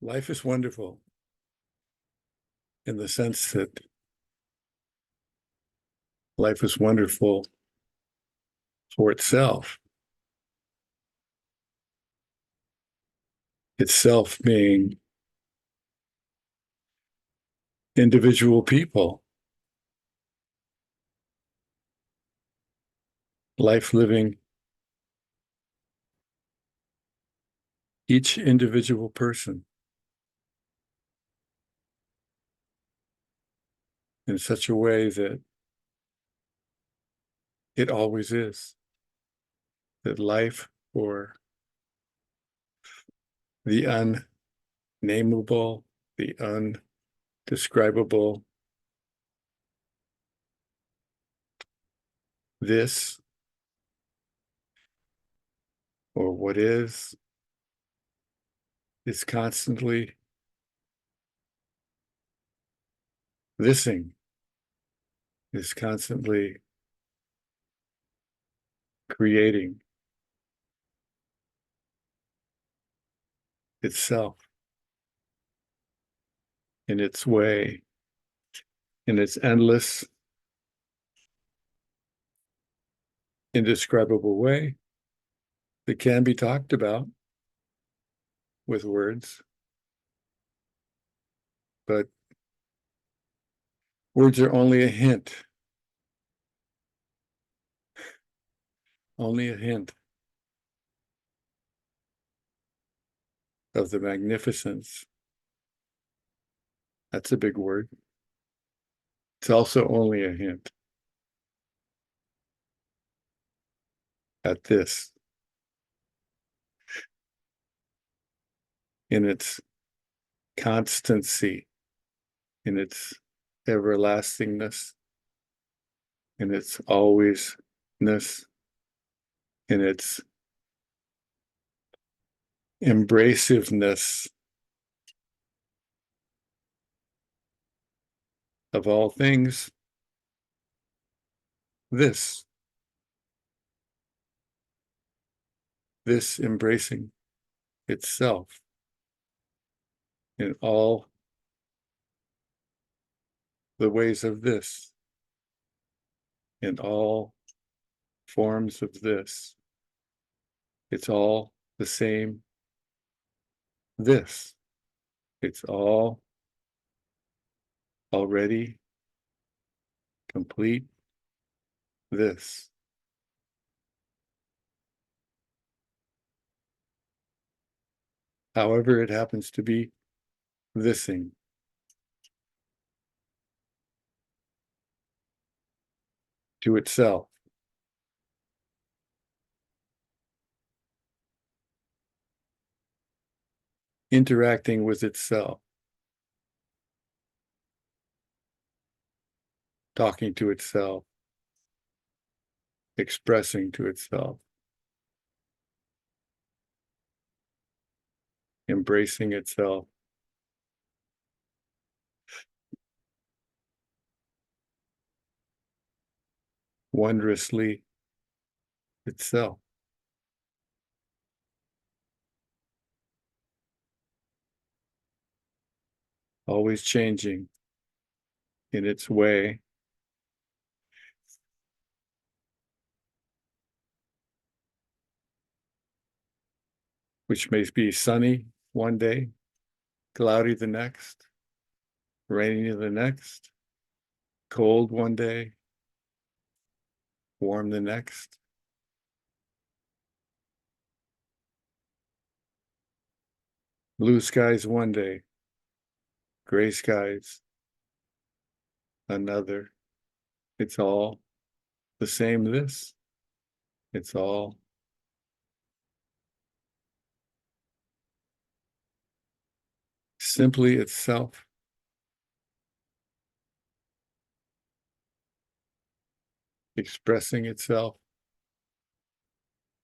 Life is wonderful in the sense that life is wonderful for itself being individual people, life living each individual person in such a way that it always is, that life or the unnameable, the undescribable, this or what is constantly thising, is constantly creating itself in its way, in its endless, indescribable way that can be talked about with words, but words are only a hint of the magnificence. That's a big word. It's also only a hint at this in its constancy, in its everlastingness, in its alwaysness, in its embrasiveness of all things. This embracing itself in all the ways of this, in all forms of this. It's all the same this. It's all already complete this. However it happens to be thising. To itself. Interacting with itself. Talking to itself. Expressing to itself. Embracing itself. Wondrously itself. Always changing in its way. Which may be sunny one day, cloudy the next, rainy the next, cold one day, warm the next. Blue skies one day, gray skies another. It's all the same this. It's all simply itself. Expressing itself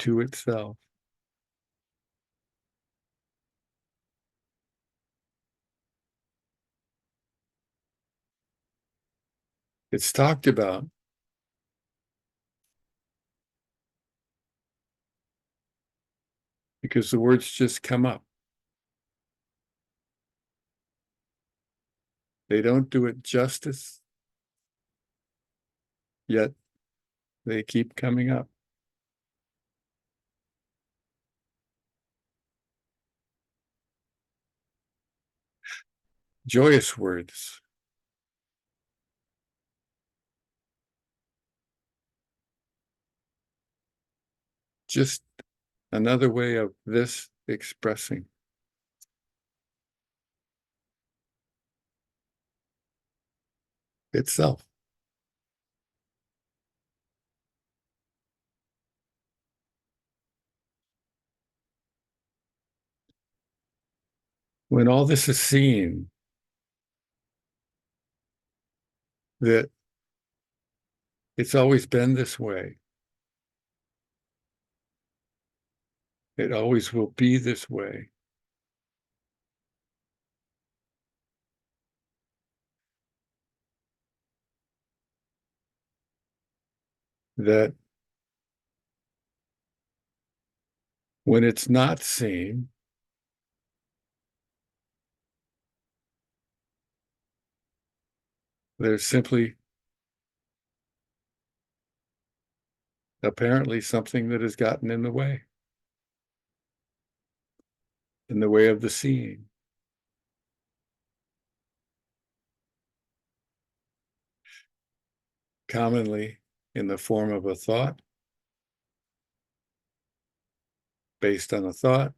to itself. It's talked about because the words just come up. They don't do it justice, yet they keep coming up. Joyous words. Just another way of this expressing itself. When all this is seen, that it's always been this way, it always will be this way, that when it's not seen, there's simply apparently something that has gotten in the way of the seeing. Commonly in the form of a thought, based on a thought,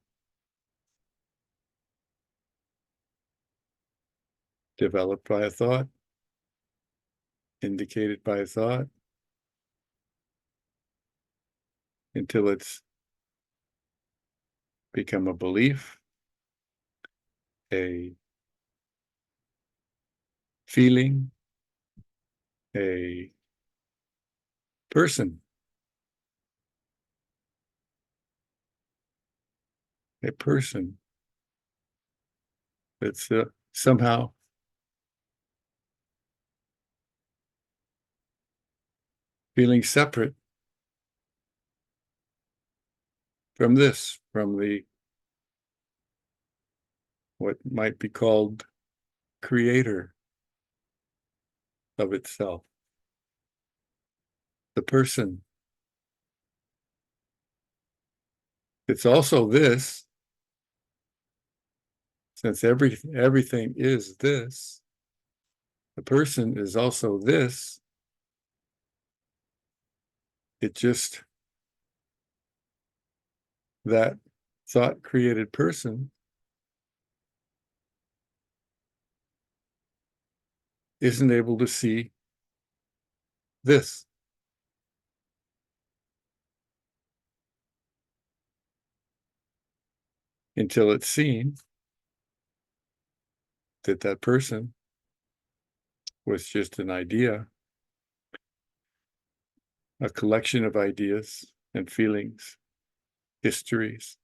developed by a thought, indicated by a thought, until it's become a belief, a feeling, a person, a person that's somehow feeling separate from this, from the what might be called creator of itself, the person. It's also this, since everything is this, the person is also this. It just, that thought created person isn't able to see this. Until it's seen that that person was just an idea, a collection of ideas and feelings, histories.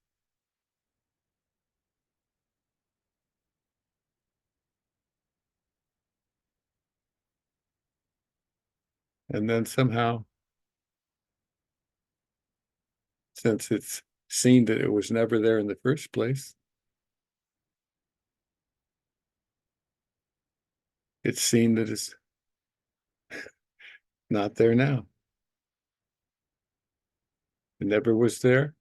And then somehow, since it's seen that it was never there in the first place, it's seen that it's not there now. It never was there,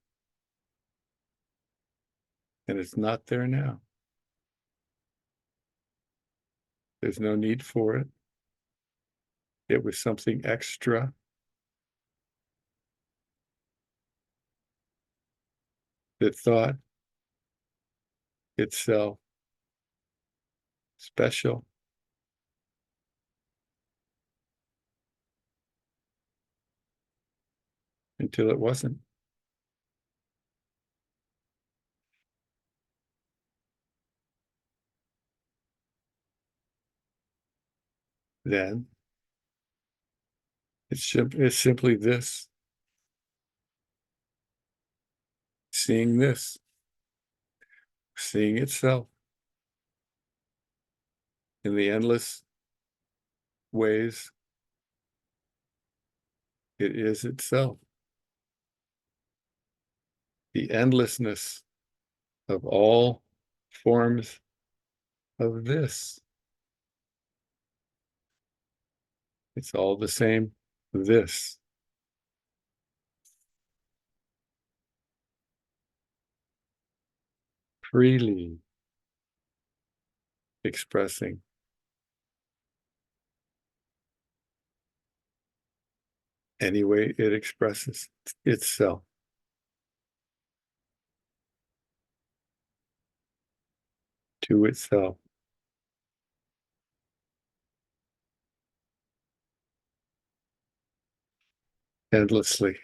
and it's not there now. There's no need for it. It was something extra that thought itself special. Until it wasn't. Then it's simply this, seeing this, seeing itself in the endless ways it is itself. The endlessness of all forms of this. It's all the same. This. Freely expressing any way it expresses itself. To itself. Endlessly.